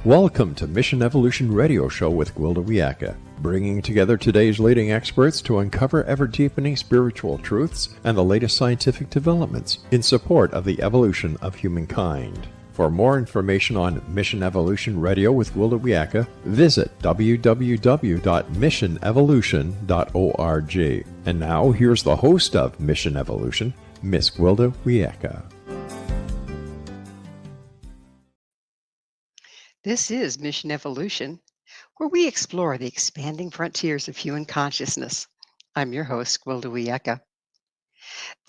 Welcome to Mission Evolution Radio Show with Gwilda Wiyaka, bringing together today's leading experts to uncover ever-deepening spiritual truths and the latest scientific developments in support of the evolution of humankind. For more information on Mission Evolution Radio with Gwilda Wiyaka, visit www.missionevolution.org. And now, here's the host of Mission Evolution, Miss Gwilda Wiyaka. This is Mission Evolution, where we explore the expanding frontiers of human consciousness. I'm your host, Gwilda Wiyaka.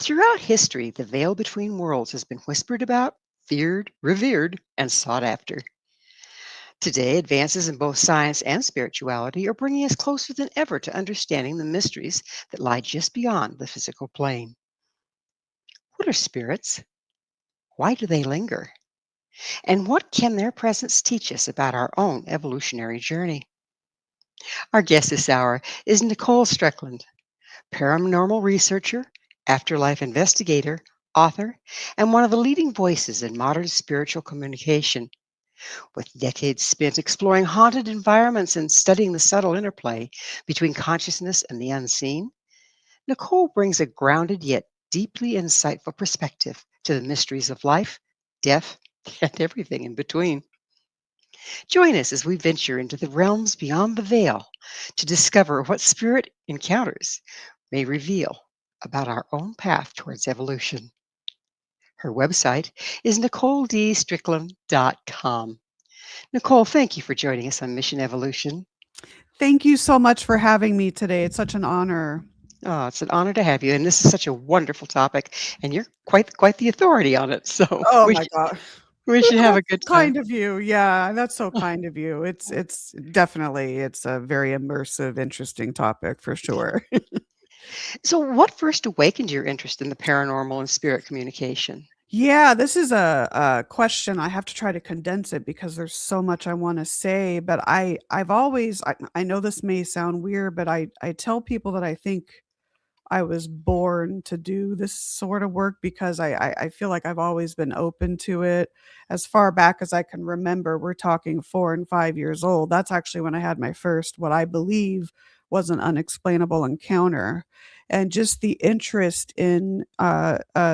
Throughout history, the veil between worlds has been whispered about, feared, revered, and sought after. Today, advances in both science and spirituality are bringing us closer than ever to understanding the mysteries that lie just beyond the physical plane. What are spirits? Why do they linger? And what can their presence teach us about our own evolutionary journey? Our guest this hour is Nicole Strickland, paranormal researcher, afterlife investigator, author, and one of the leading voices in modern spiritual communication. With decades spent exploring haunted environments and studying the subtle interplay between consciousness and the unseen, Nicole brings a grounded yet deeply insightful perspective to the mysteries of life, death, and everything in between. Join us as we venture into the realms beyond the veil to discover what spirit encounters may reveal about our own path towards evolution. Her website is NicoleDStrickland.com. Nicole, thank you for joining us on Mission Evolution. Thank you so much for having me today. It's such an honor. Oh, it's an honor to have you, and this is such a wonderful topic, and you're quite the authority on it. So, oh my God. We should have a good time. Kind of you. Yeah, that's so kind of you. It's definitely, it's a very immersive, interesting topic for sure. So what first awakened your interest in the paranormal and spirit communication? Yeah, this is a question. I have to try to condense it because there's so much I want to say. But I've always, I know this may sound weird, but I tell people that I think I was born to do this sort of work because I feel like I've always been open to it. As far back as I can remember, we're talking 4 and 5 years old. That's actually when I had my first, what I believe was an unexplainable encounter. And just the interest in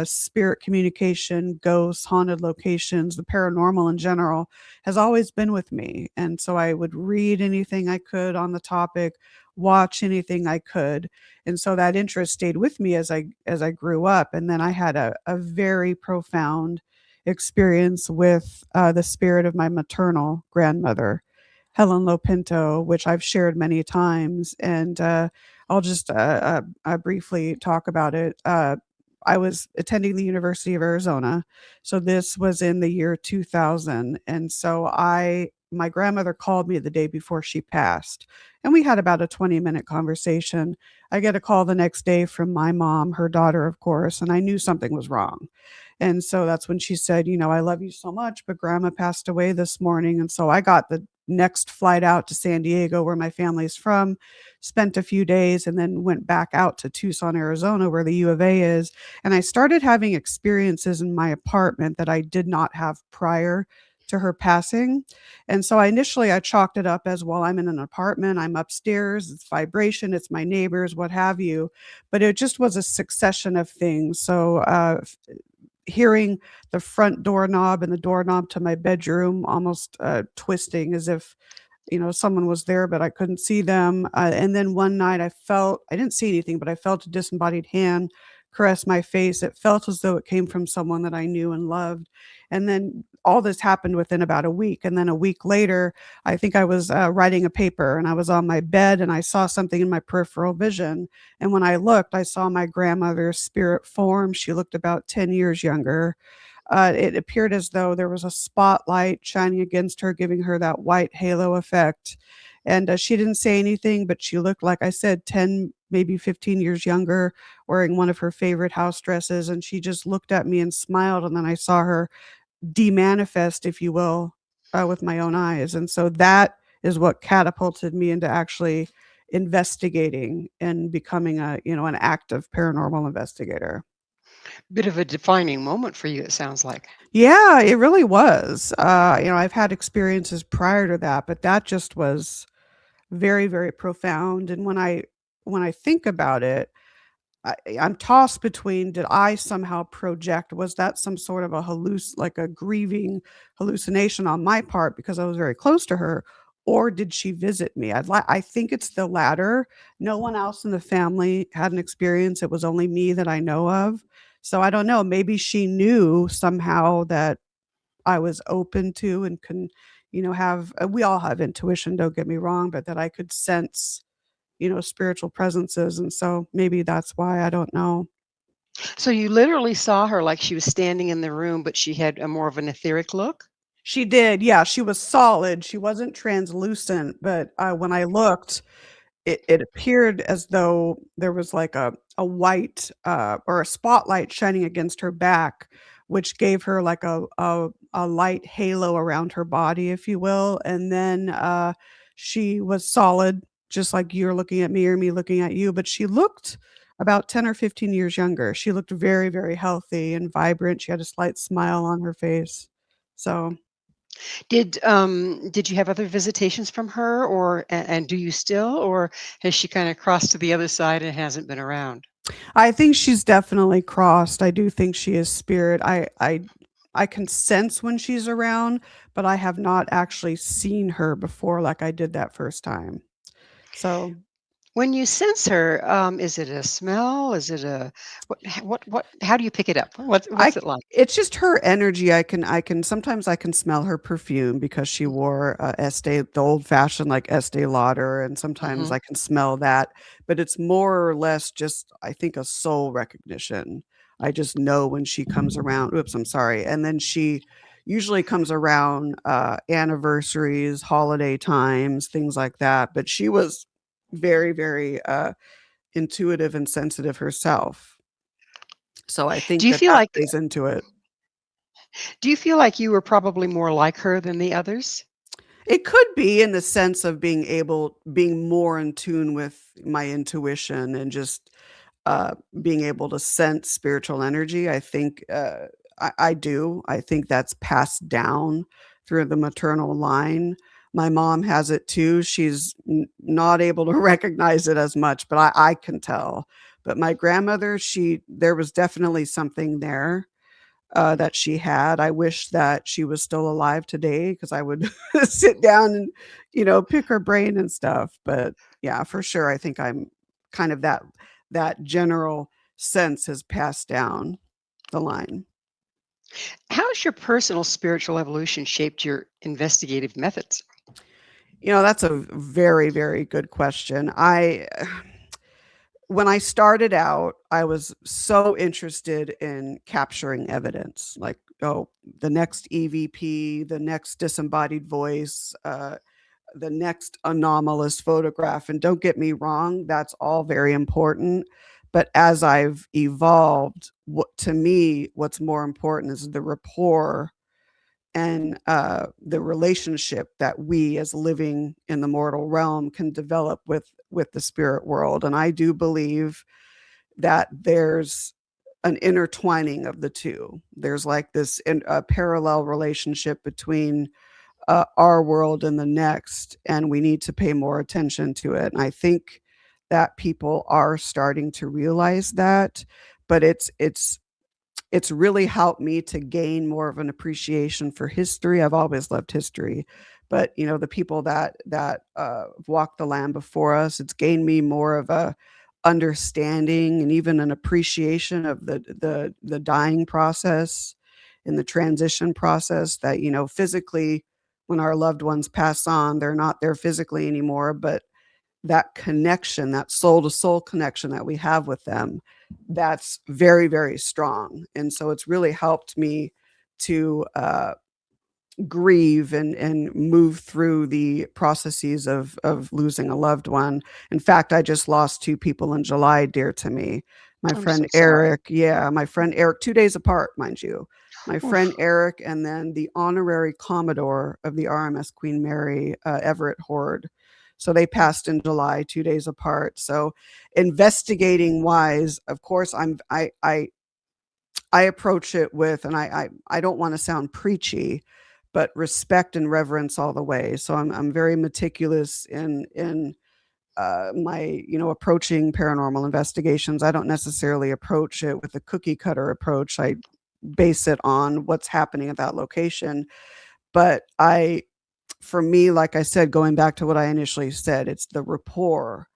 spirit communication, ghosts, haunted locations, the paranormal in general has always been with me. And so I would read anything I could on the topic, watch anything I could. And so that interest stayed with me as I grew up. And then I had a very profound experience with the spirit of my maternal grandmother, Helen Lopinto, which I've shared many times. And I'll just briefly talk about it. I was attending the University of Arizona. So this was in the year 2000. And so my grandmother called me the day before she passed, and we had about a 20-minute conversation. I get a call the next day from my mom, her daughter, of course, and I knew something was wrong. And so that's when she said, I love you so much, but grandma passed away this morning. And so I got the next flight out to San Diego, where my family's from, spent a few days, and then went back out to Tucson, Arizona, where the U of A is. And I started having experiences in my apartment that I did not have prior to her passing. And so I chalked it up as, well, I'm in an apartment, I'm upstairs, it's vibration, it's my neighbors, what have you. But it just was a succession of things. So hearing the front doorknob and the doorknob to my bedroom almost twisting as if, someone was there, but I couldn't see them. And then one night I didn't see anything, but I felt a disembodied hand caress my face. It felt as though it came from someone that I knew and loved. And then all this happened within about a week. And then a week later, I think I was writing a paper, and I was on my bed, and I saw something in my peripheral vision. And when I looked, I saw my grandmother's spirit form. She looked about 10 years younger. It appeared as though there was a spotlight shining against her, giving her that white halo effect. And she didn't say anything, but she looked, like I said, 10, maybe 15 years younger, wearing one of her favorite house dresses. And she just looked at me and smiled. And then I saw her demanifest, if you will, with my own eyes. And so that is what catapulted me into actually investigating and becoming an active paranormal investigator. Bit of a defining moment for you, it sounds like. Yeah, it really was. I've had experiences prior to that, but that just was very, very profound. And when I think about it, I'm tossed between, did I somehow project? Was that some sort of a like a grieving hallucination on my part because I was very close to her, or did she visit me? I think it's the latter. No one else in the family had an experience. It was only me that I know of. So I don't know. Maybe she knew somehow that I was open to and can, have. We all have intuition. Don't get me wrong, but that I could sense spiritual presences, and so maybe that's why, I don't know. So you literally saw her like she was standing in the room, but she had a more of an etheric look? She did, yeah, she was solid, she wasn't translucent, but, when I looked, it appeared as though there was like a white, or a spotlight shining against her back, which gave her like a light halo around her body, if you will, and then, she was solid, just like you're looking at me or me looking at you, but she looked about 10 or 15 years younger. She looked very, very healthy and vibrant, she had a slight smile on her face. So Did you have other visitations from her, or and do you still, or has she kinda crossed to the other side and hasn't been around? I think she's definitely crossed. I do think she is spirit. I can sense when she's around, but I have not actually seen her before like I did that first time. So When you sense her, is it a smell? Is it a what how do you pick it up? I What's it like? it's just her energy. I can sometimes I can smell her perfume because she wore Estee, the old fashioned like Estee Lauder, and sometimes Mhm. I can smell that. But it's more or less just, I think, a soul recognition. I just know when she comes around. Oops, I'm sorry. And then she usually comes around anniversaries, holiday times, things like that. But she was very, very intuitive and sensitive herself. So I Do think you that feel that like plays into it. you were probably more like her than the others? It could be in the sense of being more in tune with my intuition and just, being able to sense spiritual energy. I think, I do. I think that's passed down through the maternal line. My mom has it too. She's not able to recognize it as much, but I can tell. But my grandmother, there was definitely something there that she had. I wish that she was still alive today because I would sit down and, pick her brain and stuff. But yeah, for sure, I think I'm kind of that general sense has passed down the line. How has your personal spiritual evolution shaped your investigative methods? That's a very, very good question. When I started out, I was so interested in capturing evidence, like, oh, the next EVP, the next disembodied voice, the next anomalous photograph. And don't get me wrong, that's all very important. But as I've evolved, to me, what's more important is the rapport and the relationship that we as living in the mortal realm can develop with the spirit world. And I do believe that there's an intertwining of the two. There's like this parallel relationship between our world and the next, and we need to pay more attention to it. And I think that people are starting to realize that, but it's really helped me to gain more of an appreciation for history. I've always loved history, but the people that walked the land before us, it's gained me more of a understanding and even an appreciation of the dying process and the transition process. That physically, when our loved ones pass on, they're not there physically anymore, but that connection, that soul to soul connection that we have with them, that's very, very strong. And so it's really helped me to grieve and move through the processes of losing a loved one. In fact, I just lost two people in July dear to me. My I'm so friend sorry. Eric, yeah, my friend Eric, 2 days apart, mind you. My friend Oof. Eric, and then the honorary Commodore of the RMS Queen Mary, Everett Horde. So they passed in July, 2 days apart. So investigating wise, of course, I I approach it with, and I don't want to sound preachy, but respect and reverence all the way. So I'm very meticulous in my, approaching paranormal investigations. I don't necessarily approach it with a cookie cutter approach. I base it on what's happening at that location. But for me, like I said, going back to what I initially said, it's the rapport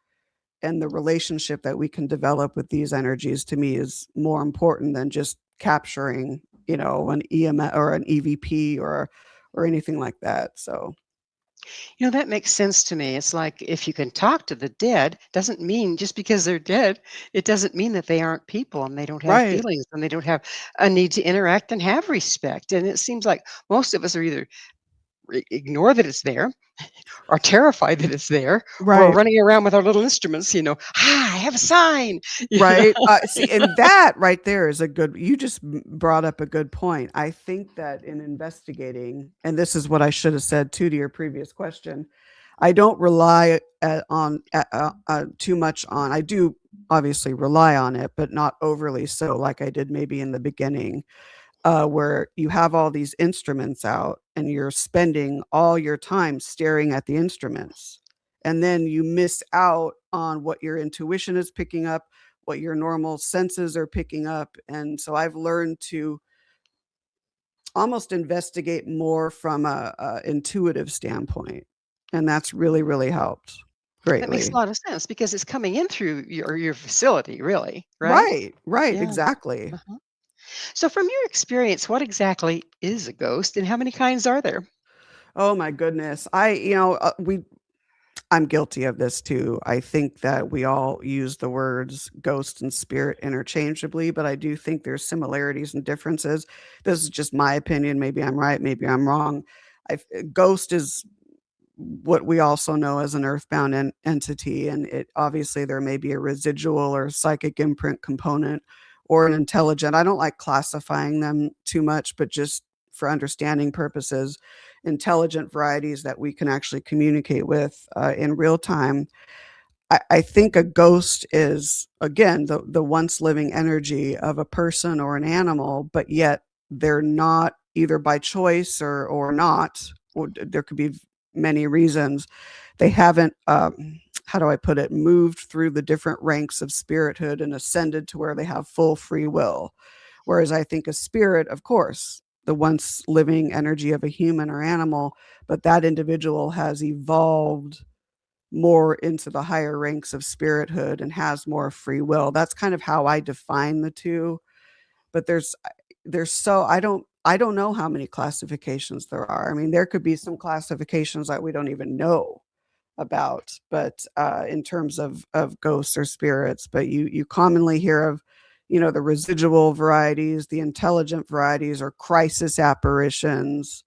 and the relationship that we can develop with these energies, to me, is more important than just capturing, an EMS or an EVP or anything like that. So That makes sense to me. It's like if you can talk to the dead, doesn't mean just because they're dead, it doesn't mean that they aren't people and they don't have right, feelings and they don't have a need to interact and have respect. And it seems like most of us are either ignore that it's there, are terrified that it's there, or right. running around with our little instruments, I have a sign. Right, see, and that right there is a good, you just brought up a good point. I think that in investigating, and this is what I should have said too to your previous question, I don't rely, too much on, I do obviously rely on it, but not overly so like I did maybe in the beginning, where you have all these instruments out and you're spending all your time staring at the instruments. And then you miss out on what your intuition is picking up, what your normal senses are picking up. And so I've learned to almost investigate more from a intuitive standpoint. And that's really, really helped That makes a greatly. lot of sense because it's coming in through your facility, really, right? Right, right, Yeah. exactly. Uh-huh. So, from your experience, what exactly is a ghost and how many kinds are there? Oh my goodness. I'm guilty of this too. I think that we all use the words ghost and spirit interchangeably, but I do think there's similarities and differences. This is just my opinion. Maybe I'm right, maybe I'm wrong. Ghost is what we also know as an earthbound entity, and it obviously there may be a residual or psychic imprint component or an intelligent. I don't like classifying them too much, but just for understanding purposes, intelligent varieties that we can actually communicate with in real time. I think a ghost is, again, the once living energy of a person or an animal, but yet they're not, either by choice or not, or there could be many reasons. They haven't, how do I put it, moved through the different ranks of spirithood and ascended to where they have full free will. Whereas I think a spirit, of course, the once living energy of a human or animal, but that individual has evolved more into the higher ranks of spirithood and has more free will. That's kind of how I define the two. But there's so I don't know how many classifications there are. I mean, there could be some classifications that we don't even know about, but in terms of ghosts or spirits, but you commonly hear of, the residual varieties, the intelligent varieties, or crisis apparitions,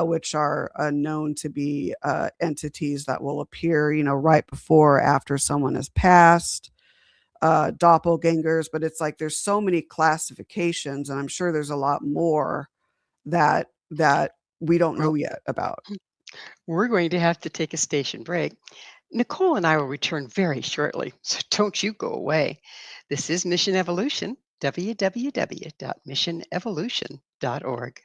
which are known to be entities that will appear, right before or after someone has passed, doppelgangers. But it's like there's so many classifications, and I'm sure there's a lot more that we don't Well, know yet about. we're going to have to take a station break. Nicole and I will return very shortly, so don't you go away. This is Mission Evolution, www.missionevolution.org.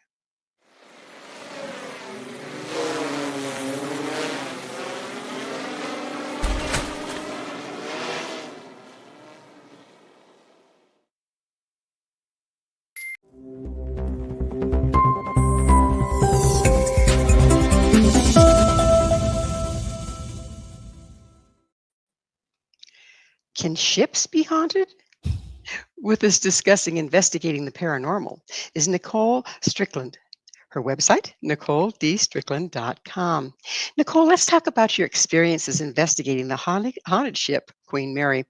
Can ships be haunted? With us discussing investigating the paranormal is Nicole Strickland. Her website, NicoleDStrickland.com. Nicole, let's talk about your experiences investigating the haunted ship, Queen Mary.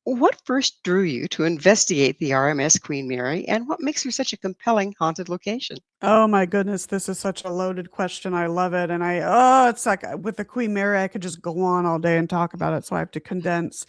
What first drew you to investigate the RMS Queen Mary, and what makes her such a compelling haunted location? Oh my goodness, this is such a loaded question. I love it. And it's like with the Queen Mary, I could just go on all day and talk about it. So I have to condense.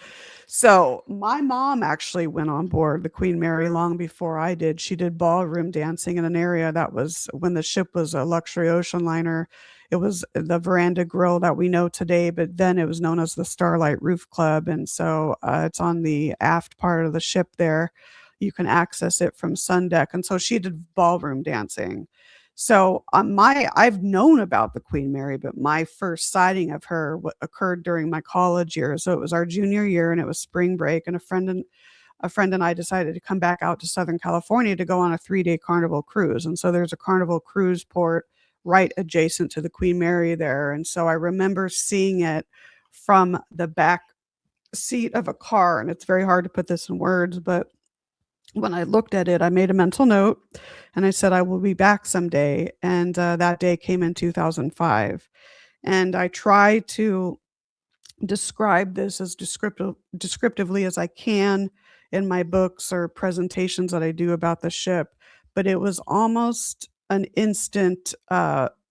So my mom actually went on board the Queen Mary long before I did. She did ballroom dancing in an area that was when the ship was a luxury ocean liner. It was the Veranda Grill that we know today, but then it was known as the Starlight Roof Club. And so it's on the aft part of the ship there. you can access it from Sun Deck. And so she did ballroom dancing. So I've known about the Queen Mary, but my first sighting of her occurred during my college years. So it was our junior year, and it was spring break, and a friend and I decided to come back out to Southern California to go on a 3-day Carnival cruise. And so there's a Carnival cruise port right adjacent to the Queen Mary there. And so I remember seeing it from the back seat of a car, and it's very hard to put this in words, but when I looked at it, I made a mental note and I said, I will be back someday. And that day came in 2005. And I try to describe this as descriptively as I can in my books or presentations that I do about the ship, but it was almost an instant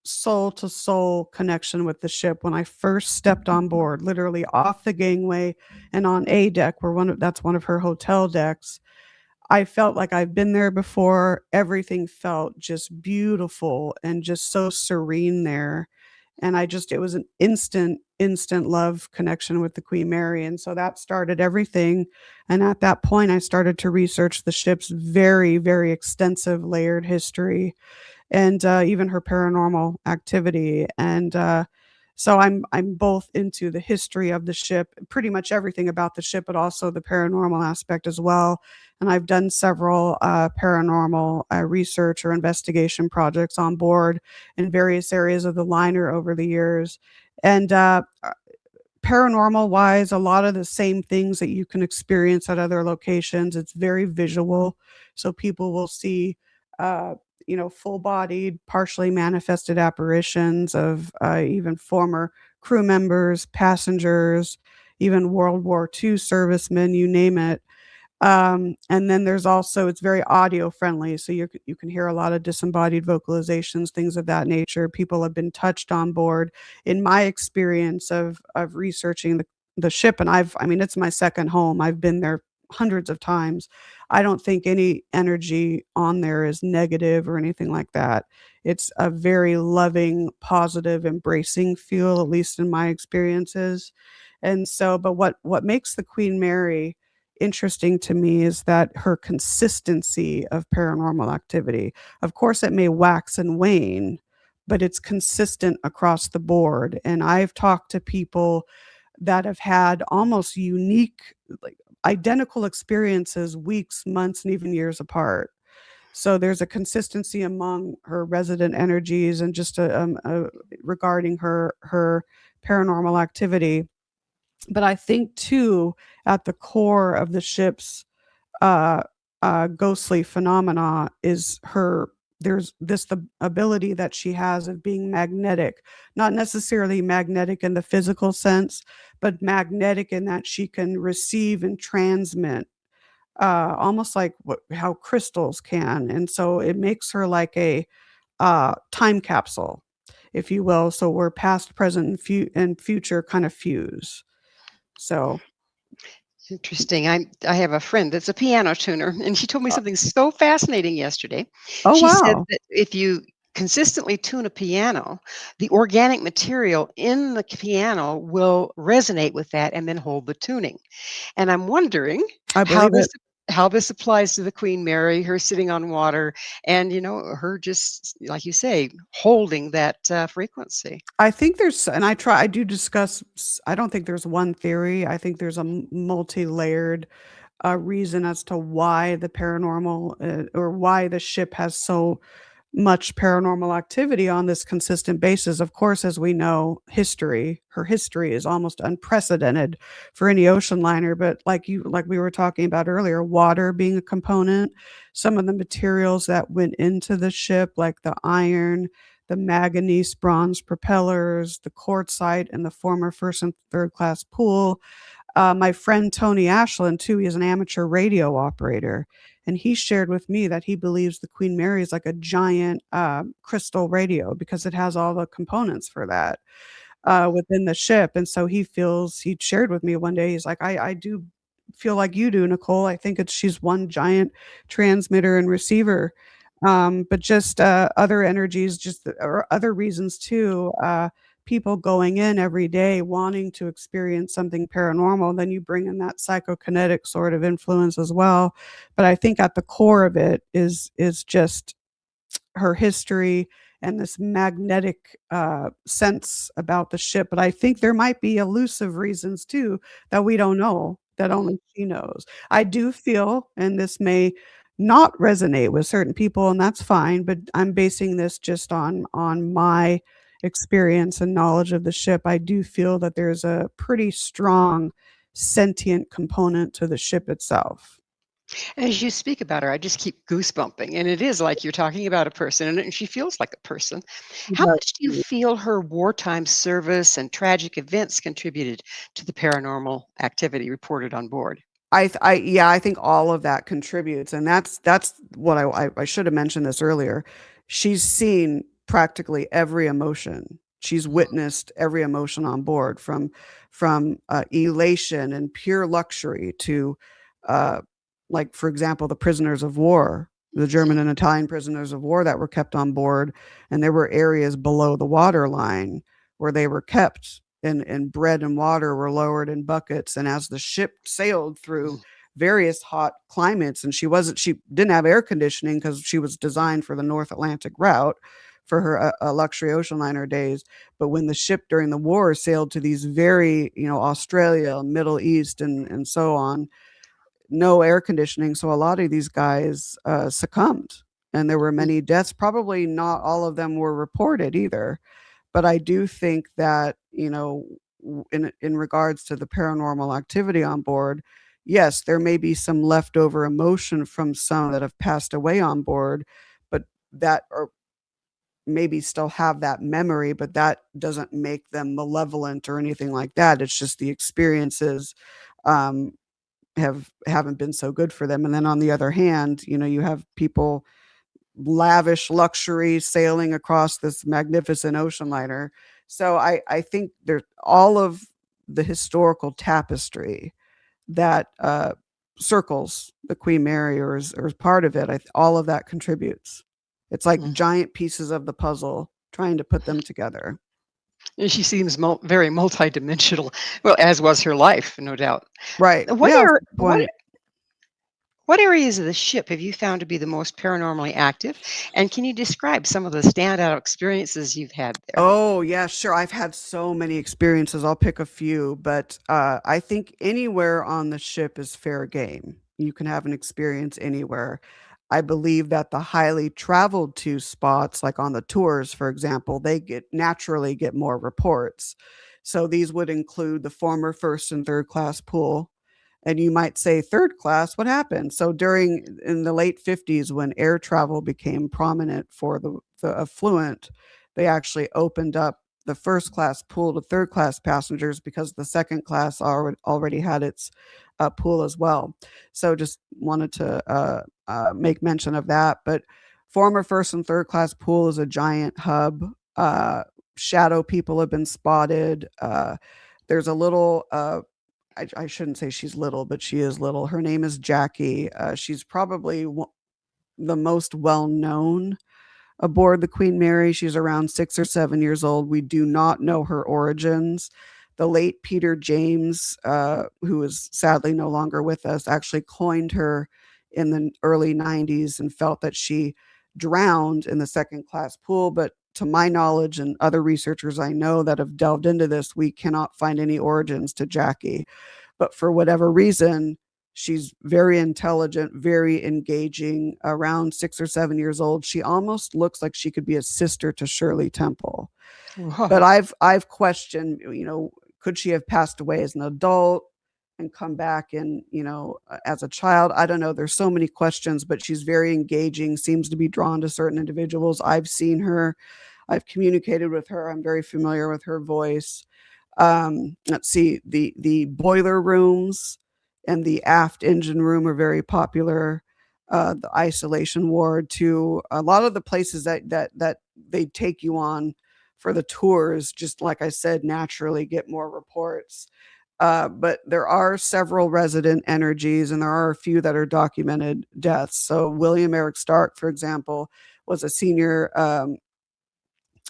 soul to soul connection with the ship when I first stepped on board, literally off the gangway and on A deck, where that's one of her hotel decks. I felt like I've been there before. Everything felt just beautiful and just so serene there. And it was an instant love connection with the Queen Mary. And so that started everything. And at that point, I started to research the ship's very, very extensive layered history and even her paranormal activity. And so I'm both into the history of the ship, pretty much everything about the ship, but also the paranormal aspect as well. And I've done several paranormal research or investigation projects on board in various areas of the liner over the years. And paranormal wise, a lot of the same things that you can experience at other locations. It's very visual, so people will see full-bodied, partially manifested apparitions of even former crew members, passengers, even World War II servicemen, you name it. And then there's also, it's very audio friendly, so you can hear a lot of disembodied vocalizations, things of that nature. People have been touched on board. In my experience of researching the ship, and I mean, it's my second home. I've been there hundreds of times. I don't think any energy on there is negative or anything like that. It's a very loving, positive, embracing feel, at least in my experiences. And so, but what makes the Queen Mary interesting to me is that her consistency of paranormal activity. Of course, it may wax and wane, but it's consistent across the board. And I've talked to people that have had almost unique, like identical experiences weeks, months, and even years apart. So there's a consistency among her resident energies and just regarding her paranormal activity. But I think too, at the core of the ship's uh, ghostly phenomena is there's the ability that she has of being magnetic, not necessarily magnetic in the physical sense, but magnetic in that she can receive and transmit, almost like how crystals can. And so it makes her like a time capsule, if you will. So we're past, present, and future kind of fuse. So Interesting. I have a friend that's a piano tuner, and she told me something so fascinating yesterday. oh, She said wow. that if you consistently tune a piano, the organic material in the piano will resonate with that and then hold the tuning. And I'm wondering I how believe this it. how this applies to the Queen Mary, her sitting on water, and her just like you say, holding that frequency. I think there's and I do discuss I don't think there's one theory. I think there's a multi-layered reason as to why the paranormal or why the ship has so much paranormal activity on this consistent basis. Of course, as we know, her history is almost unprecedented for any ocean liner. But like we were talking about earlier, water being a component, some of the materials that went into the ship, like the iron, the manganese bronze propellers, the quartzite, and the former first and third class pool. My friend Tony Ashland, too, he is an amateur radio operator, and he shared with me that he believes the Queen Mary is like a giant crystal radio because it has all the components for that within the ship. And so he shared with me one day, he's like, I do feel like you do, Nicole. I think she's one giant transmitter and receiver. But just other energies, or other reasons too. people going in every day wanting to experience something paranormal, then you bring in that psychokinetic sort of influence as well. But I think at the core of it is just her history and this magnetic sense about the ship. But I think there might be elusive reasons too that we don't know, that only she knows. I do feel, and this may not resonate with certain people, and that's fine, but I'm basing this just on my experience and knowledge of the ship. I do feel that there's a pretty strong sentient component to the ship itself. As you speak about her, I just keep goosebumping, and it is like you're talking about a person, and she feels like a person. She How does much do to you me. feel her wartime service and tragic events contributed to the paranormal activity reported on board? Yeah, I think all of that contributes, and that's what I should have mentioned this earlier. She's seen practically every emotion. She's witnessed every emotion on board, from elation and pure luxury to, uh, like, for example, the prisoners of war, the German and Italian prisoners of war that were kept on board, and there were areas below the water line where they were kept, and bread and water were lowered in buckets, and as the ship sailed through various hot climates, and she didn't have air conditioning because she was designed for the North Atlantic route for her luxury ocean liner days. But when the ship during the war sailed to these very, Australia, Middle East, and so on, no air conditioning, so a lot of these guys succumbed, and there were many deaths. Probably not all of them were reported either, but I do think that, in regards to the paranormal activity on board, yes, there may be some leftover emotion from some that have passed away on board, but that, or maybe still have that memory, but that doesn't make them malevolent or anything like that. It's just the experiences um, haven't been so good for them. And then on the other hand, you have people lavish luxury sailing across this magnificent ocean liner. So I think there's all of the historical tapestry that circles the Queen Mary, or is part of it. All of that contributes. It's like Mhm. giant pieces of the puzzle trying to put them together. And she seems very multidimensional, well, as was her life, no doubt. Right. What Yeah. That's are a good what point. what areas of the ship have you found to be the most paranormally active? And can you describe some of the standout experiences you've had there? Oh, yeah, sure. I've had so many experiences. I'll pick a few, but I think anywhere on the ship is fair game. You can have an experience anywhere. I believe that the highly traveled to spots, like on the tours, for example, they naturally get more reports. So these would include the former first and third class pool. And you might say, third class, what happened? So in the late 50s, when air travel became prominent for the affluent, they actually opened up the first class pool to third class passengers because the second class already had its pool as well. So just wanted to make mention of that. But former first and third class pool is a giant hub. Shadow people have been spotted. There's a little I shouldn't say she's little, but she is little. Her name is Jackie. She's probably the most well known aboard the Queen Mary. She's around 6 or 7 years old. We do not know her origins. The late Peter James, who is sadly no longer with us, actually coined her in the early 90s and felt that she drowned in the second class pool. But to my knowledge and other researchers I know that have delved into this, we cannot find any origins to Jackie. But for whatever reason, she's very intelligent, very engaging, around 6 or 7 years old. She almost looks like she could be a sister to Shirley Temple. But Whoa. I've questioned, could she have passed away as an adult and come back as a child? I don't know. There's so many questions, but she's very engaging, seems to be drawn to certain individuals. I've seen her. I've communicated with her. I'm very familiar with her voice. Let's see, the boiler rooms and the aft engine room are very popular. The isolation ward too. A lot of the places that they take you on for the tours, just like I said, naturally get more reports. But there are several resident energies, and there are a few that are documented deaths. So William Eric Stark, for example, was a senior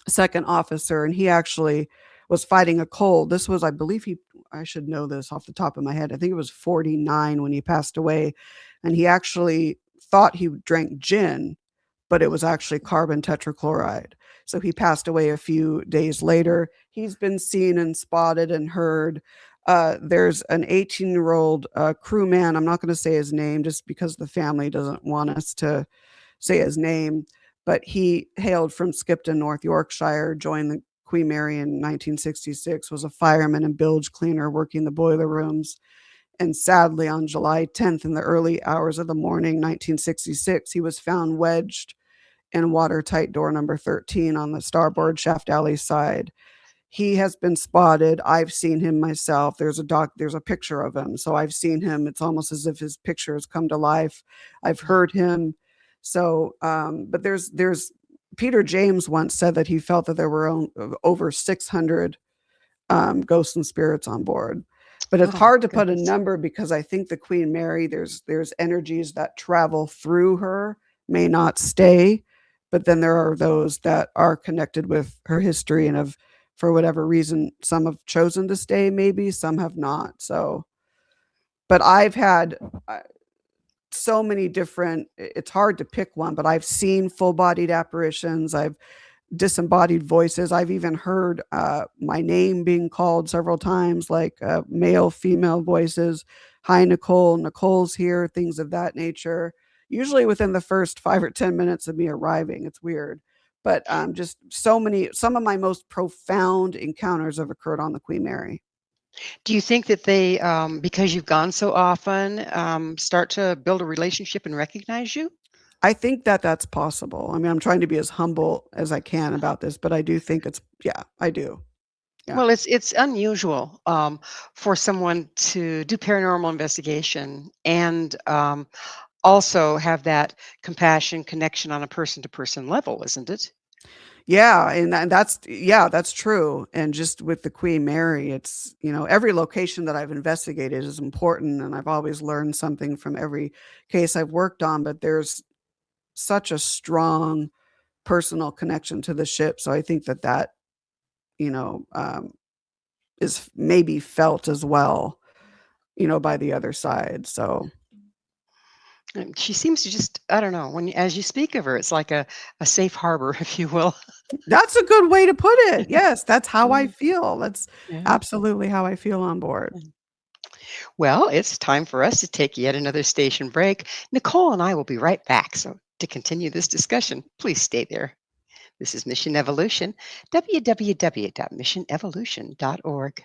second officer, and he actually was fighting a cold. This was, I believe I should know this off the top of my head. I think it was 49 when he passed away. And he actually thought he drank gin, but it was actually carbon tetrachloride. So he passed away a few days later. He's been seen and spotted and heard. There's an 18-year-old crewman. I'm not going to say his name just because the family doesn't want us to say his name, but he hailed from Skipton, North Yorkshire, joined the Queen Mary in 1966, was a fireman and bilge cleaner working the boiler rooms. And sadly, on July 10th, in the early hours of the morning, 1966, he was found wedged in watertight door number 13 on the starboard shaft alley side. He has been spotted. I've seen him myself. There's a picture of him. So I've seen him. It's almost as if his picture has come to life. I've heard him. So, but there's Peter James once said that he felt that there were over 600 ghosts and spirits on board. But it's hard to put a number because I think the Queen Mary, there's energies that travel through her, may not stay, but then there are those that are connected with her history and have, for whatever reason, some have chosen to stay, maybe some have not. So, but I've had so many different, it's hard to pick one, but I've seen full-bodied apparitions. I've disembodied voices. I've even heard my name being called several times, like male, female voices. Hi, Nicole. Nicole's here, things of that nature. Usually within the first 5 or 10 minutes of me arriving. It's weird. But just some of my most profound encounters have occurred on the Queen Mary. Do you think that they, because you've gone so often, start to build a relationship and recognize you? I think that that's possible. I mean, I'm trying to be as humble as I can about this, but I do think I do. Yeah. Well, it's unusual for someone to do paranormal investigation and also have that compassion connection on a person-to-person level, isn't it? Yeah, and that's true. And just with the Queen Mary, it's, every location that I've investigated is important, and I've always learned something from every case I've worked on, but there's such a strong personal connection to the ship. So I think that is maybe felt as well, by the other side. So And she seems to just, I don't know, as you speak of her, it's like a safe harbor, if you will. that's a good way to put it. Yes, that's how I Mm, feel. That's yeah. absolutely how I feel on board. Well, it's time for us to take yet another station break. Nicole and I will be right back. So to continue this discussion, please stay there. This is Mission Evolution, www.missionevolution.org.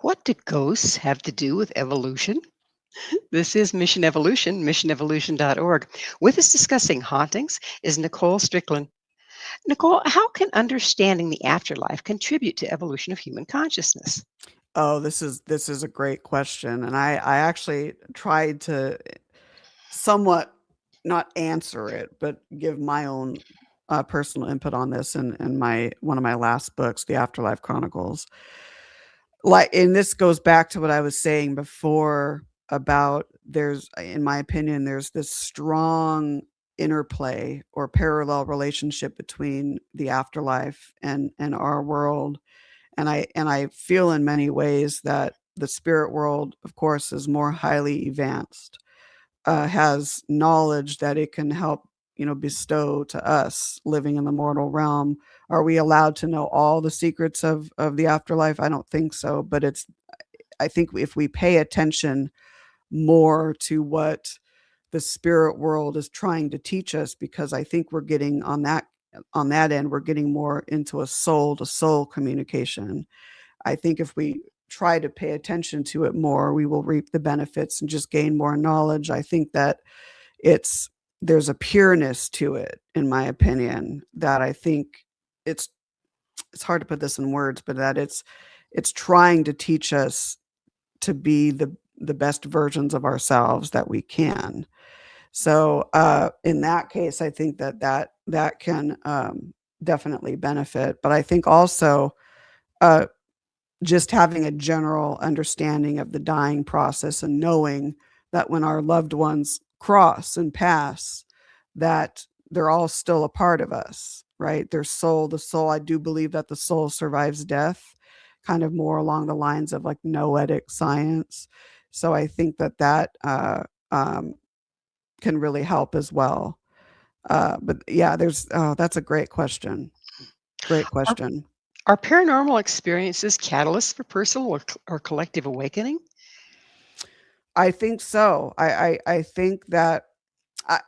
What do ghosts have to do with evolution? This is Mission Evolution, missionevolution.org. With us discussing hauntings is Nicole Strickland. Nicole, how can understanding the afterlife contribute to evolution of human consciousness? Oh, this is a great question, and I actually tried to somewhat not answer it, but give my own personal input on this in my one of my last books, The Afterlife Chronicles. And this goes back to what I was saying before about in my opinion, there's this strong interplay or parallel relationship between the afterlife and our world. And I feel in many ways that the spirit world, of course, is more highly advanced, has knowledge that it can help, bestow to us living in the mortal realm. Are we allowed to know all the secrets of the afterlife? I don't think so. But I think if we pay attention more to what the spirit world is trying to teach us, because I think we're getting on that end, we're getting more into a soul to soul communication. I think if we try to pay attention to it more, we will reap the benefits and just gain more knowledge. I think that it's there's a pureness to it, in my opinion, that I think it's it's hard to put this in words, but that it's trying to teach us to be the best versions of ourselves that we can. So, in that case, I think that can, definitely benefit, but I think also, uh, just having a general understanding of the dying process and knowing that when our loved ones cross and pass, that they're all still a part of us, right? Their soul, the soul, I do believe that the soul survives death, kind of more along the lines of like noetic science. So I think that um, can really help as well. But yeah, that's a great question. Great Are, question. are paranormal experiences catalysts for personal or collective awakening? I think so. I think that I,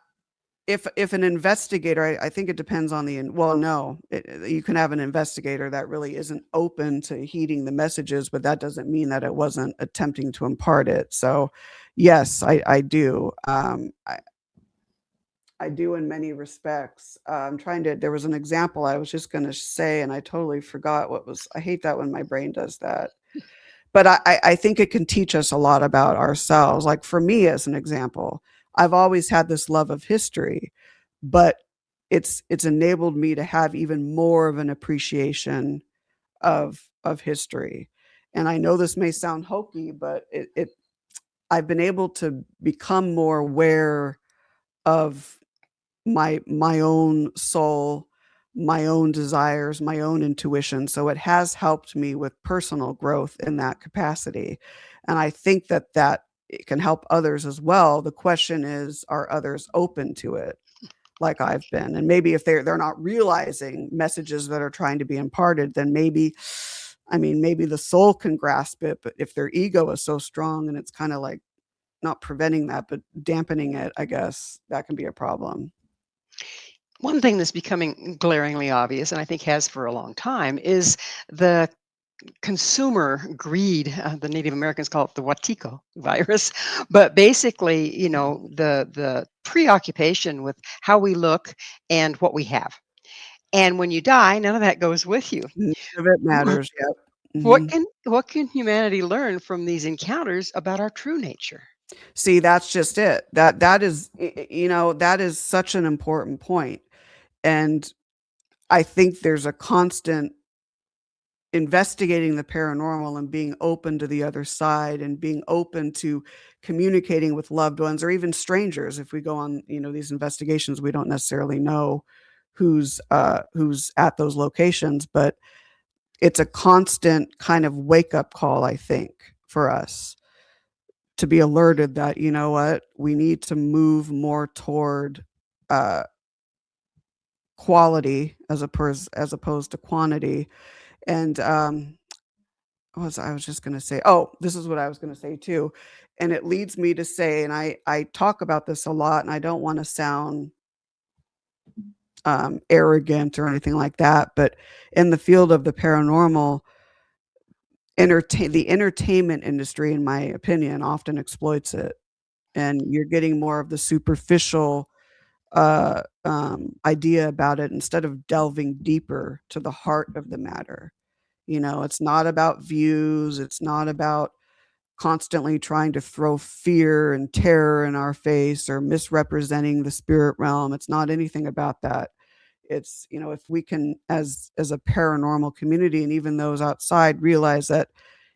if an investigator, I think it depends on well, no, you can have an investigator that really isn't open to heeding the messages, but that doesn't mean that it wasn't attempting to impart it. So, yes, I do. I do in many respects. I'm trying to. There was an example I was just going to say, and I totally forgot what was. I hate that when my brain does that. But I think it can teach us a lot about ourselves. Like for me, as an example, I've always had this love of history, but it's enabled me to have even more of an appreciation of history. And I know this may sound hokey, but it I've been able to become more aware of my own soul, my own desires, my own intuition. So it has helped me with personal growth in that capacity. And I think that it can help others as well. The question is, are others open to it like I've been? And maybe if they're not realizing messages that are trying to be imparted, then maybe I mean, maybe the soul can grasp it, but if their ego is so strong and it's kind of like not preventing that, but dampening it, I guess that can be a problem. One thing that's becoming glaringly obvious, and I think has for a long time, is the consumer greed. The Native Americans call it the Watiko virus, but basically, the preoccupation with how we look and what we have. And when you die, none of that goes with you. None of it Wh- matters, yep. What Mhm. can what can humanity learn from these encounters about our true nature? See, that's just it. That is, that is such an important point, and I think there's a constant investigating the paranormal and being open to the other side and being open to communicating with loved ones or even strangers. If we go on, these investigations, we don't necessarily know who's at those locations, but it's a constant kind of wake up call, I think, for us to be alerted that, you know what, we need to move more toward uh, quality as opposed to quantity. And I was just going to say, oh, this is what I was going to say too. And it leads me to say, and I talk about this a lot, and I don't want to sound arrogant or anything like that, but in the field of the paranormal, the entertainment industry, in my opinion, often exploits it, and you're getting more of the superficial idea about it instead of delving deeper to the heart of the matter. It's not about views. It's not about constantly trying to throw fear and terror in our face or misrepresenting the spirit realm. It's not anything about that. It's, if we can, as a paranormal community and even those outside, realize that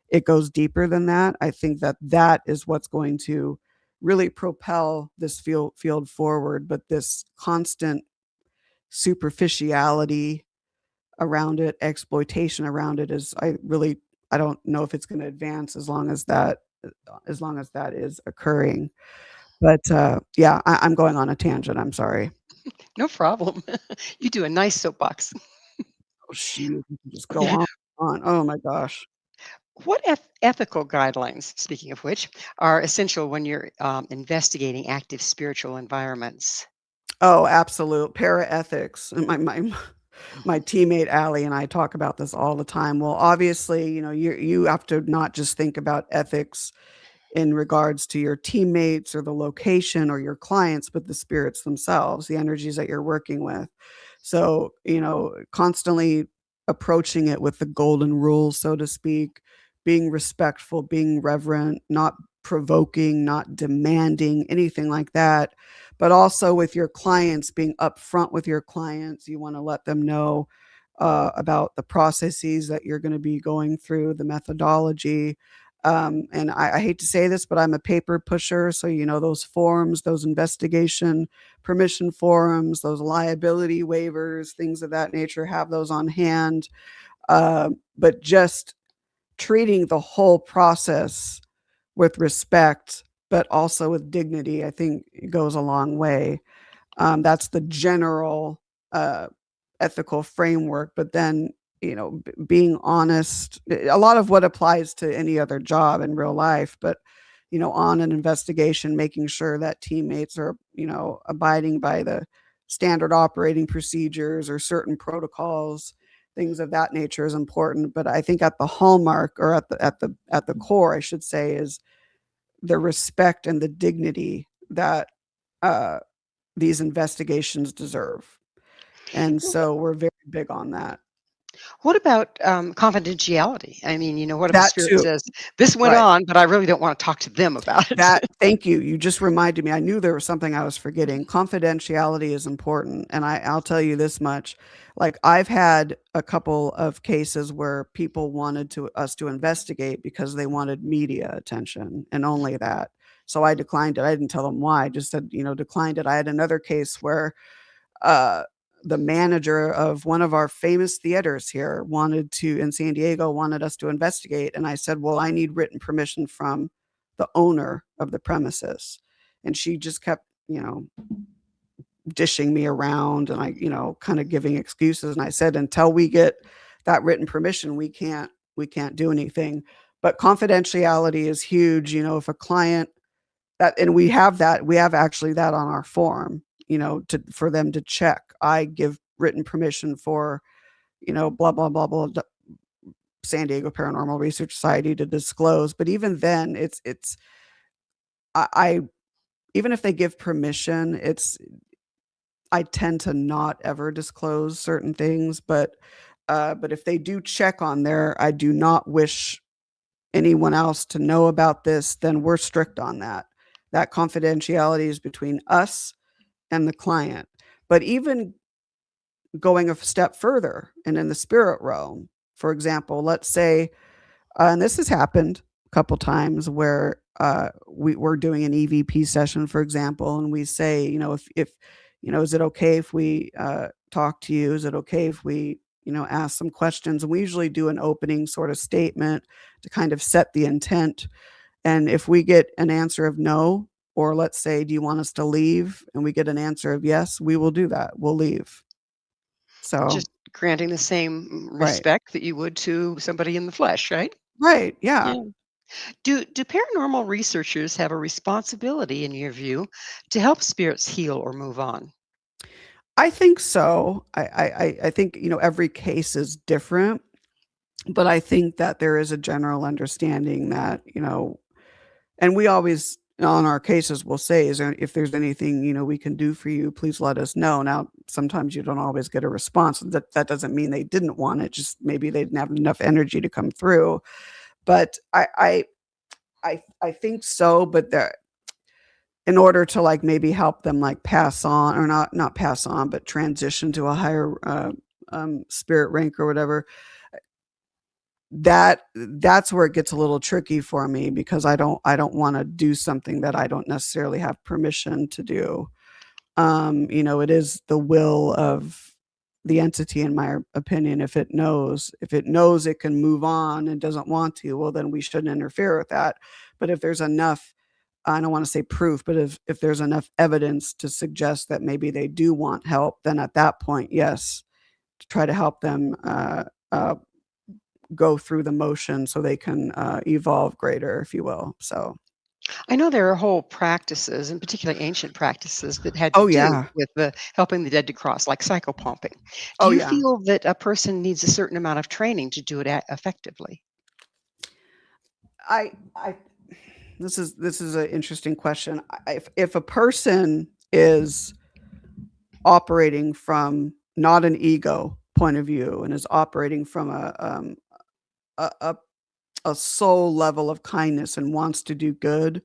it goes deeper than that, I think that is what's going to really propel this field forward. But this constant superficiality around it, exploitation around it is I don't know if it's going to advance as long as that is occurring. But yeah, I'm going on a tangent. I'm sorry. No problem. You do a nice soapbox. Oh shoot, we can just go on. On. Oh my gosh. What ethical guidelines, speaking of which, are essential when you're investigating active spiritual environments? Oh, absolute para ethics. My My teammate Allie and I talk about this all the time. Well, obviously, you have to not just think about ethics in regards to your teammates or the location or your clients, but the spirits themselves, the energies that you're working with. So, constantly approaching it with the golden rule, so to speak, being respectful, being reverent, not provoking, not demanding, anything like that. But also with your clients, being upfront with your clients. You want to let them know about the processes that you're going to be going through, the methodology, and I hate to say this, but I'm a paper pusher. So, those forms, those investigation permission forms, those liability waivers, things of that nature, have those on hand. But just treating the whole process with respect, but also with dignity, I think it goes a long way. That's the general ethical framework. But then, being honest, a lot of what applies to any other job in real life, but on an investigation, making sure that teammates are, abiding by the standard operating procedures or certain protocols, things of that nature is important. But I think at the hallmark, or at the core, I should say, is the respect and the dignity that uh, these investigations deserve. And so we're very big on that. What about confidentiality? I mean, what if a That spirit too. says, this went Right. on, but I really don't want to talk to them about it? Thank you. You just reminded me. I knew there was something I was forgetting. Confidentiality is important. And I'll tell you this much. Like, I've had a couple of cases where people wanted us to investigate because they wanted media attention and only that. So I declined it. I didn't tell them why. I just said, declined it. I had another case where uh, the manager of one of our famous theaters here in San Diego, wanted us to investigate. And I said, well, I need written permission from the owner of the premises. And she just kept, dishing me around, and I, kind of giving excuses. And I said, until we get that written permission, we can't do anything. But confidentiality is huge. If a client and we have actually that on our form, for them to check. I give written permission for, blah, blah, blah, blah, San Diego Paranormal Research Society to disclose. But even then, I even if they give permission, I tend to not ever disclose certain things. But if they do check on there, I do not wish anyone else to know about this, then we're strict on that. That confidentiality is between us and the client. But even going a step further and in the spirit realm, for example, let's say, and this has happened a couple times, where we're doing an EVP session, for example, and we say, if is it okay if we talk to you? Is it okay if we, ask some questions? And we usually do an opening sort of statement to kind of set the intent. And if we get an answer of no, or let's say, do you want us to leave? And we get an answer of yes, we will do that. We'll leave. So, Just granting the same right. respect that you would to somebody in the flesh, right? Right. Yeah. Yeah. Do paranormal researchers have a responsibility, in your view, to help spirits heal or move on? I think so. I think, every case is different, but I think that there is a general understanding that, and we always, on our cases, will say, if there's anything, we can do for you, please let us know. Now, sometimes you don't always get a response. That doesn't mean they didn't want it. Just maybe they didn't have enough energy to come through. But I think so. But in order to, like, maybe help them, like, pass on, or not pass on, but transition to a higher spirit rank or whatever, that's where it gets a little tricky for me, because I don't want to do something that I don't necessarily have permission to do. It is the will of the entity, in my opinion. If it knows it can move on and doesn't want to, well, then we shouldn't interfere with that. But if there's enough, I don't want to say proof, but if there's enough evidence to suggest that maybe they do want help, then at that point, yes, to try to help them go through the motion so they can evolve greater, if you will. So, I know there are whole practices, and particularly ancient practices, that had to Oh, do yeah. with the helping the dead to cross, like psychopumping. Do Oh, you yeah. feel that a person needs a certain amount of training to do it effectively? I this is an interesting question. If a person is operating from not an ego point of view and is operating from a a a soul level of kindness and wants to do good,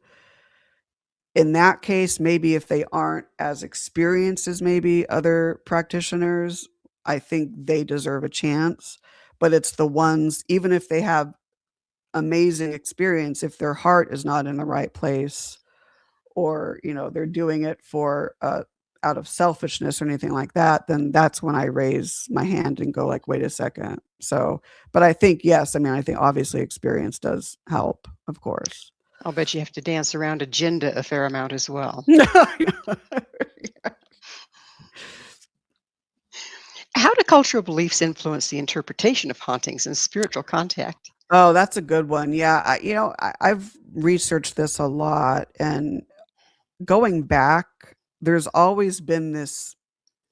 in that case, maybe if they aren't as experienced as maybe other practitioners, I think they deserve a chance. But it's the ones, even if they have amazing experience, if their heart is not in the right place, or they're doing it for out of selfishness or anything like that, then that's when I raise my hand and go like, wait a second. So, but I think, yes, I mean, I think obviously experience does help, of course. I'll bet you have to dance around agenda a fair amount as well. How do cultural beliefs influence the interpretation of hauntings and spiritual contact? Oh, that's a good one. Yeah, I've researched this a lot, and going back, there's always been this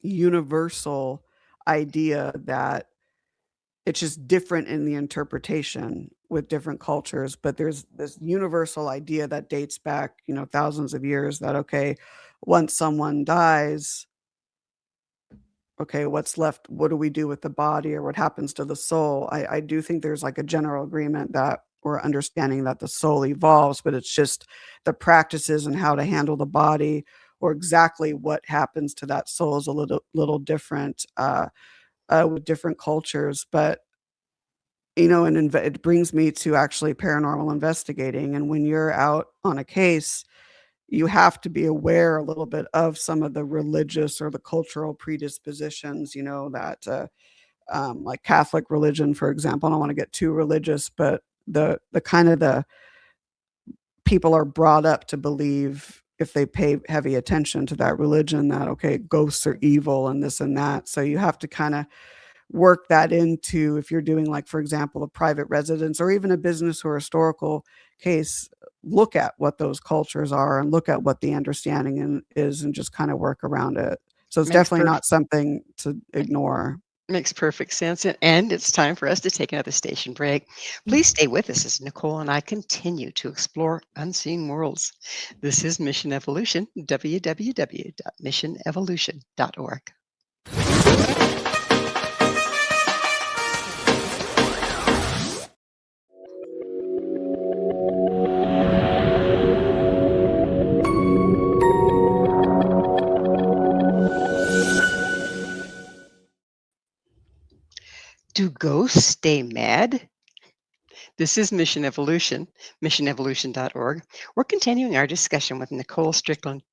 universal idea that it's just different in the interpretation with different cultures, but there's this universal idea that dates back, thousands of years, that okay, once someone dies, okay, what's left? What do we do with the body, or what happens to the soul? I do think there's like a general agreement that we're understanding that the soul evolves, but it's just the practices and how to handle the body, or exactly what happens to that soul, is a little different with different cultures. But it brings me to actually paranormal investigating. And when you're out on a case, you have to be aware a little bit of some of the religious or the cultural predispositions, that like Catholic religion, for example. I don't want to get too religious, but the kind of the people are brought up to believe, if they pay heavy attention to that religion, that okay, ghosts are evil and this and that. So you have to kind of work that into, if you're doing, like, for example, a private residence or even a business or historical case, look at what those cultures are and look at what the understanding is, and just kind of work around it. So it's Makes definitely perfect not something to ignore. Makes perfect sense. And it's time for us to take another station break. Please stay with us as Nicole and I continue to explore unseen worlds. This is Mission Evolution, www.missionevolution.org. Do ghosts stay mad? This is Mission Evolution, missionevolution.org. We're continuing our discussion with Nicole Strickland.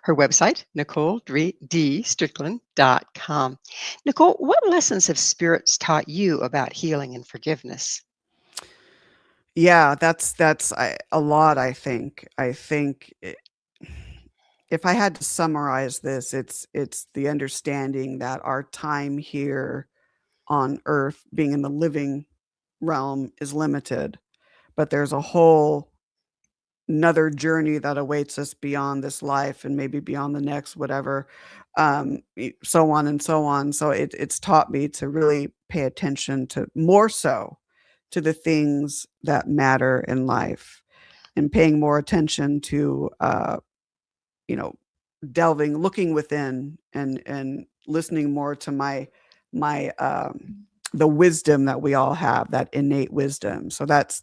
Her website, NicoleDStrickland.com. Nicole, what lessons have spirits taught you about healing and forgiveness? Yeah, that's a lot, I think. If I had to summarize this, it's the understanding that our time here on Earth, being in the living realm, is limited, but there's a whole another journey that awaits us beyond this life and maybe beyond the next, whatever, so on and so on. So it's taught me to really pay attention to, more so, to the things that matter in life, and paying more attention to, you know, looking within, and listening more to my the wisdom that we all have, that innate wisdom. So that's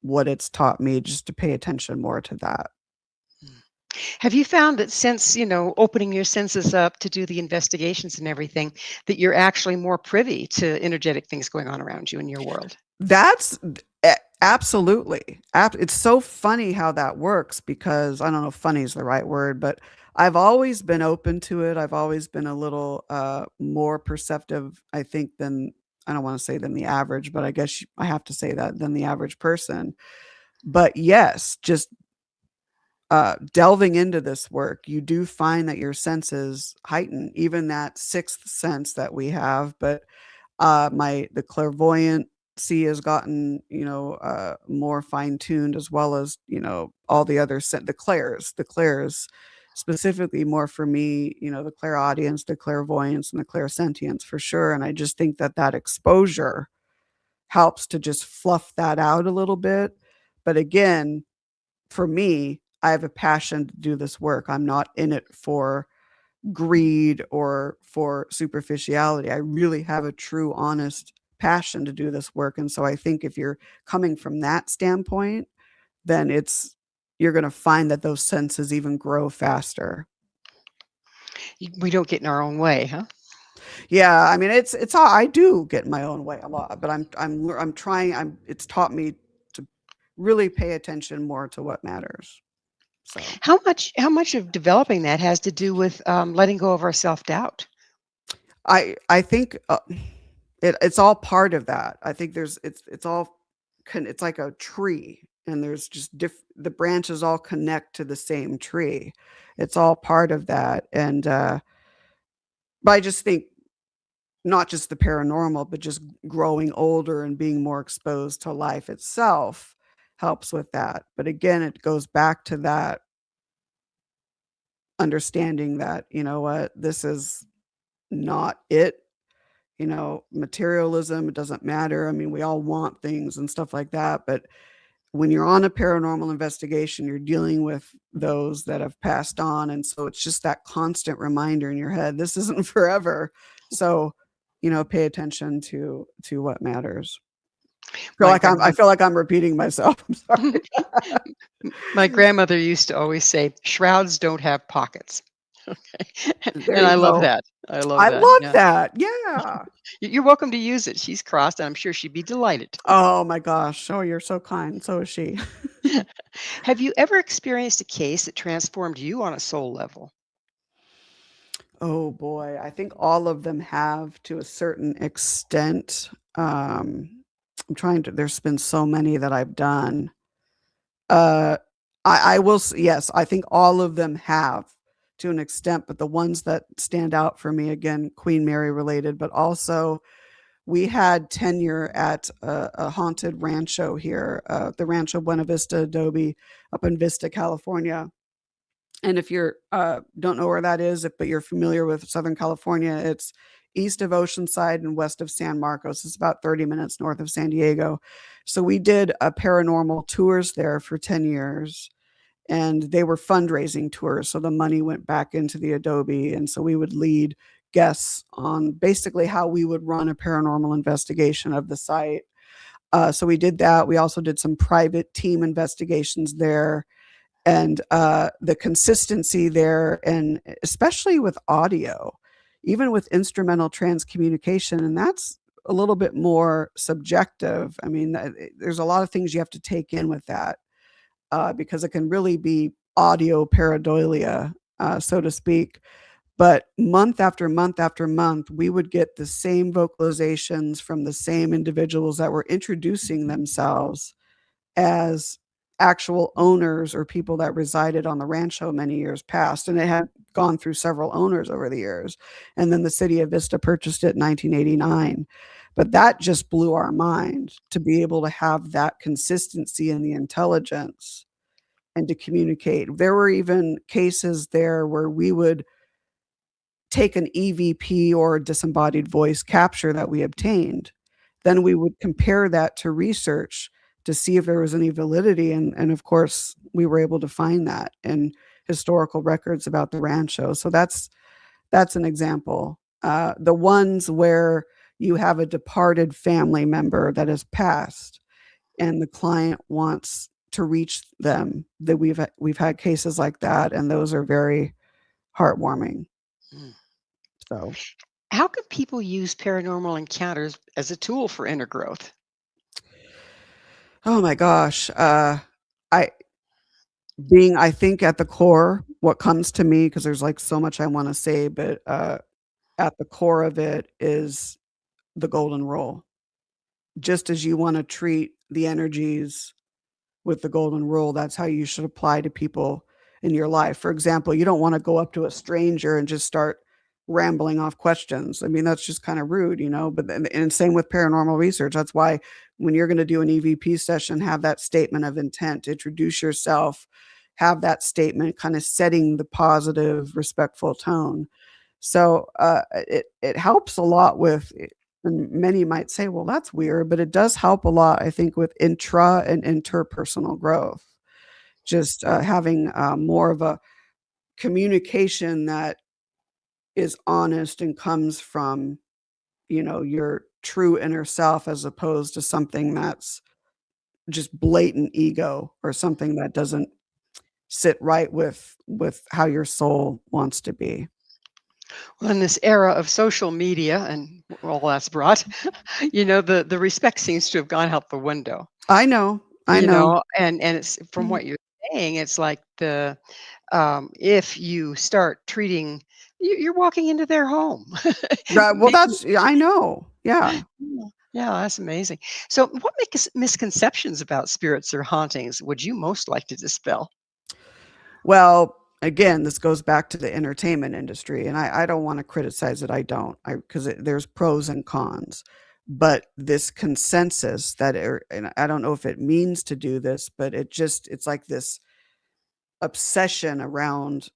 what it's taught me, just to pay attention more to that. Have you found that since, opening your senses up to do the investigations and everything, that you're actually more privy to energetic things going on around you in your world? That's absolutely. It's so funny how that works, because I don't know if funny is the right word, but I've always been open to it. I've always been a little more perceptive, I think, than, I don't want to say than the average, but I guess I have to say that, than the average person. But yes, just delving into this work, you do find that your senses heighten, even that sixth sense that we have. But the clairvoyant see has gotten, more fine-tuned, as well as, all the other the clairs specifically more for me, the clairaudience, the clairvoyance, and the clairsentience for sure, and I just think that that exposure helps to just fluff that out a little bit. But again, for me, I have a passion to do this work. I'm not in it for greed or for superficiality. I really have a true, honest passion to do this work. And so I think if you're coming from that standpoint, then you're going to find that those senses even grow faster. We don't get in our own way, huh? Yeah, I mean, it's all, I do get in my own way a lot, but I'm trying. It's taught me to really pay attention more to what matters. So How much of developing that has to do with letting go of our self-doubt? I think it's all part of that. I think it's all it's like a tree, and there's just the branches all connect to the same tree. It's all part of that, and but I just think not just the paranormal, but just growing older and being more exposed to life itself helps with that. But again, it goes back to that understanding that, you know what, this is not it. Materialism, it doesn't matter. I mean, we all want things and stuff like that. But when you're on a paranormal investigation, you're dealing with those that have passed on. And so it's just that constant reminder in your head, this isn't forever. So, pay attention to what matters. My I grandmother, feel like I'm repeating myself. I'm sorry. my grandmother used to always say, "Shrouds don't have pockets." Okay, There and I you love go. that. I love I that. love Yeah, that. Yeah. You're welcome to use it. She's crossed, and I'm sure she'd be delighted. Oh my gosh. Oh, you're so kind. So is she. Have you ever experienced a case that transformed you on a soul level? Oh boy, I think all of them have to a certain extent. There's been so many that I've done. Uh, I will, yes, I think all of them have to an extent, but the ones that stand out for me, again, Queen Mary related, but also we had tenure at a haunted rancho here, the Rancho Buena Vista Adobe up in Vista, California. And if you're don't know where that is, but you're familiar with Southern California, it's east of Oceanside and west of San Marcos. It's about 30 minutes north of San Diego. So we did a paranormal tours there for 10 years, and they were fundraising tours. So the money went back into the Adobe. And so we would lead guests on basically how we would run a paranormal investigation of the site. So we did that. We also did some private team investigations there, and the consistency there, and especially with audio, even with instrumental transcommunication, and that's a little bit more subjective. I mean, there's a lot of things you have to take in with that, because it can really be audio pareidolia, so to speak. But month after month after month, we would get the same vocalizations from the same individuals that were introducing themselves as actual owners or people that resided on the rancho many years past. And it had gone through several owners over the years. And then the city of Vista purchased it in 1989. But that just blew our mind to be able to have that consistency in the intelligence and to communicate. There were even cases there where we would take an EVP or disembodied voice capture that we obtained. Then we would compare that to research to see if there was any validity. And of course, we were able to find that in historical records about the rancho. So that's an example. The ones where you have a departed family member that has passed and the client wants to reach them, that we've had cases like that, and those are very heartwarming. Mm. So, How can people use paranormal encounters as a tool for inner growth? oh my gosh, I I think at the core, what comes to me, because there's like so much I want to say, but at the core of it is the golden rule. Just as you want to treat the energies with the golden rule, that's how you should apply to people in your life. For example, you don't want to go up to a stranger and just start rambling off questions. I mean, that's just kind of rude, but then, and same with paranormal research. That's why when you're going to do an EVP session, have that statement of intent, introduce yourself, have that statement kind of setting the positive, respectful tone. So it helps a lot with, and many might say, well, that's weird, but it does help a lot, I think, with intra and interpersonal growth. Just having more of a communication that is honest and comes from, your true inner self, as opposed to something that's just blatant ego or something that doesn't sit right with how your soul wants to be. Well, in this era of social media and all that's brought, the respect seems to have gone out the window. I know. I know. And it's from what you're saying, it's like if you start treating, you're walking into their home. Right, well, Maybe, I know. Yeah. yeah, that's amazing. So, what misconceptions about spirits or hauntings would you most like to dispel? Well, again, this goes back to the entertainment industry, and I don't wanna criticize it, I don't, because there's pros and cons, but this consensus that and I don't know if it means to do this, but it's like this obsession around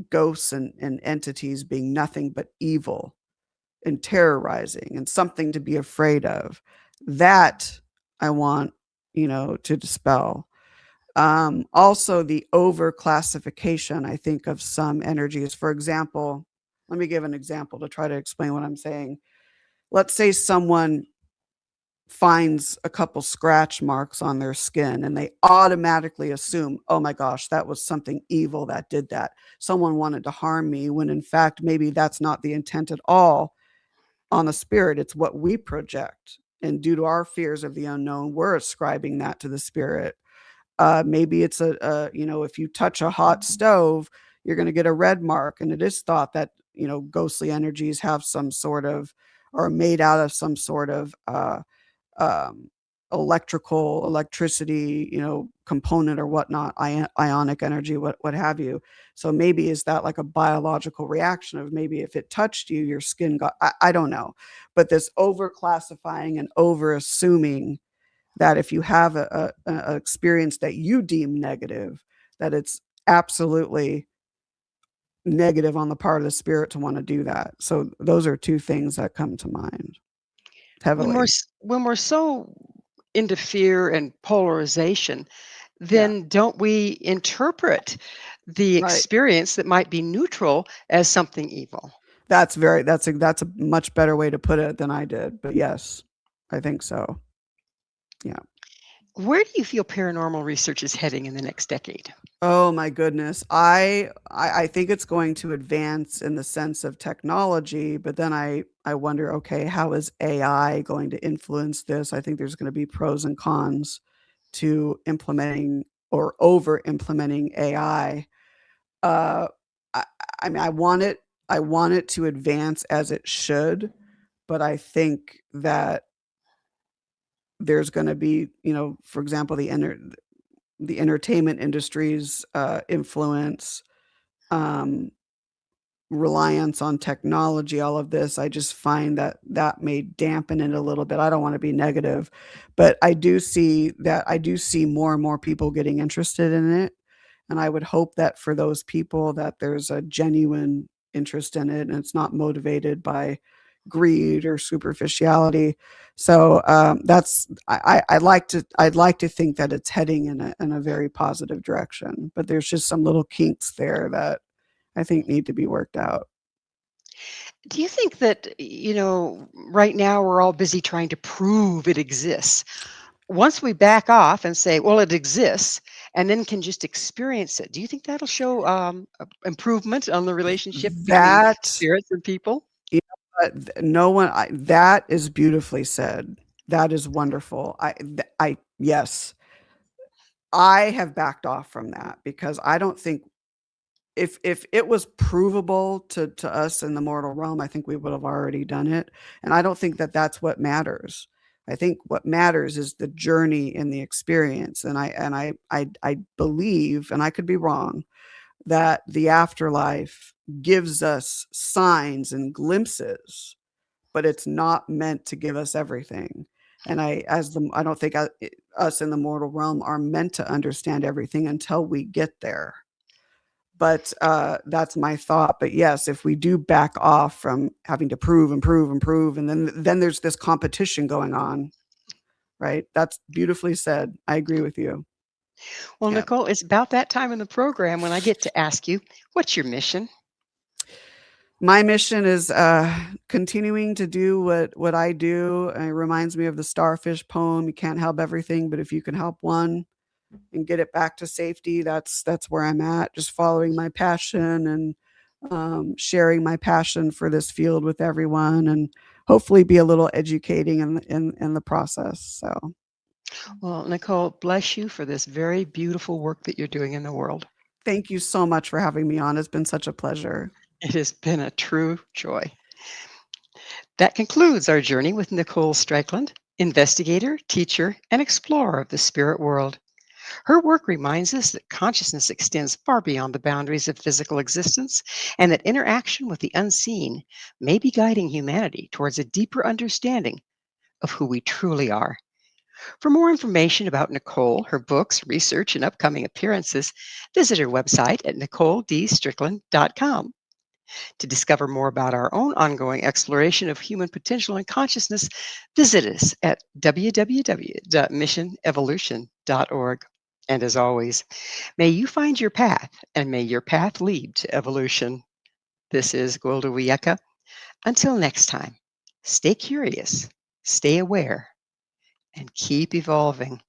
ghosts and entities being nothing but evil and terrorizing and something to be afraid of. That I want, to dispel. Also the overclassification, I think, of some energies. For example, let me give an example to try to explain what I'm saying. Let's say someone finds a couple scratch marks on their skin and they automatically assume, oh my gosh, that was something evil that did that. Someone wanted to harm me, when in fact, maybe that's not the intent at all on the spirit. It's what we project. And due to our fears of the unknown, we're ascribing that to the spirit. Maybe it's if you touch a hot stove, you're going to get a red mark. And it is thought that, ghostly energies have some sort of, or made out of some sort of um, electricity, component or whatnot, ionic energy, what have you. So maybe is that like a biological reaction of, maybe if it touched you, your skin got, I don't know. But this over classifying and over assuming that if you have a experience that you deem negative, that it's absolutely negative on the part of the spirit to want to do that. So those are two things that come to mind When we're heavily. when we're so into fear and polarization, Yeah. then don't we interpret the Right. experience that might be neutral as something evil? That's a much better way to put it than I did. But yes, I think so. Yeah. Where do you feel paranormal research is heading in the next decade? Oh my goodness. I think it's going to advance in the sense of technology, but then I wonder, okay, how is AI going to influence this? I think there's going to be pros and cons to implementing or over implementing AI. Uh I, I mean, I want it to advance as it should, but I think that there's going to be, for example, the entertainment industry's influence, um, reliance on technology, all of this. I just find that that may dampen it a little bit. I don't want to be negative, but I do see more and more people getting interested in it. And I would hope that for those people that there's a genuine interest in it and it's not motivated by greed or superficiality. So that's I'd like to think that it's heading in a very positive direction, but there's just some little kinks there that I think need to be worked out. Do you think that, right now we're all busy trying to prove it exists? Once we back off and say, well, it exists, and then can just experience it, do you think that'll show improvement on the relationship between That spirits and people? you know what, no one that is beautifully said. That is wonderful. Yes, I have backed off from that because I don't think, if it was provable to us in the mortal realm, I think we would have already done it, and I don't think that that's what matters. I think what matters is the journey and the experience, and I believe, and I could be wrong, that the afterlife gives us signs and glimpses, but it's not meant to give us everything. And I don't think us in the mortal realm are meant to understand everything until we get there. But that's my thought. But yes, if we do back off from having to prove and prove and prove, and then there's this competition going on, right? That's beautifully said. I agree with you. Well, Yeah. Nicole, it's about that time in the program when I get to ask you, what's your mission? My mission is continuing to do what I do. It reminds me of the starfish poem. You can't help everything, but if you can help one and get it back to safety, that's where I'm at. Just following my passion and sharing my passion for this field with everyone, and hopefully be a little educating in the process. So Well, Nicole, bless you for this very beautiful work that you're doing in the world. thank you so much for having me on. It's been such a pleasure. It has been a true joy. That concludes our journey with Nicole Strickland, investigator, teacher, and explorer of the spirit world. Her work reminds us that consciousness extends far beyond the boundaries of physical existence and that interaction with the unseen may be guiding humanity towards a deeper understanding of who we truly are. For more information about Nicole, her books, research, and upcoming appearances, visit her website at NicoleDStrickland.com. To discover more about our own ongoing exploration of human potential and consciousness, visit us at www.missionevolution.org. And as always, may you find your path and may your path lead to evolution. This is Gwilda Wiyaka. Until next time, stay curious, stay aware, and keep evolving.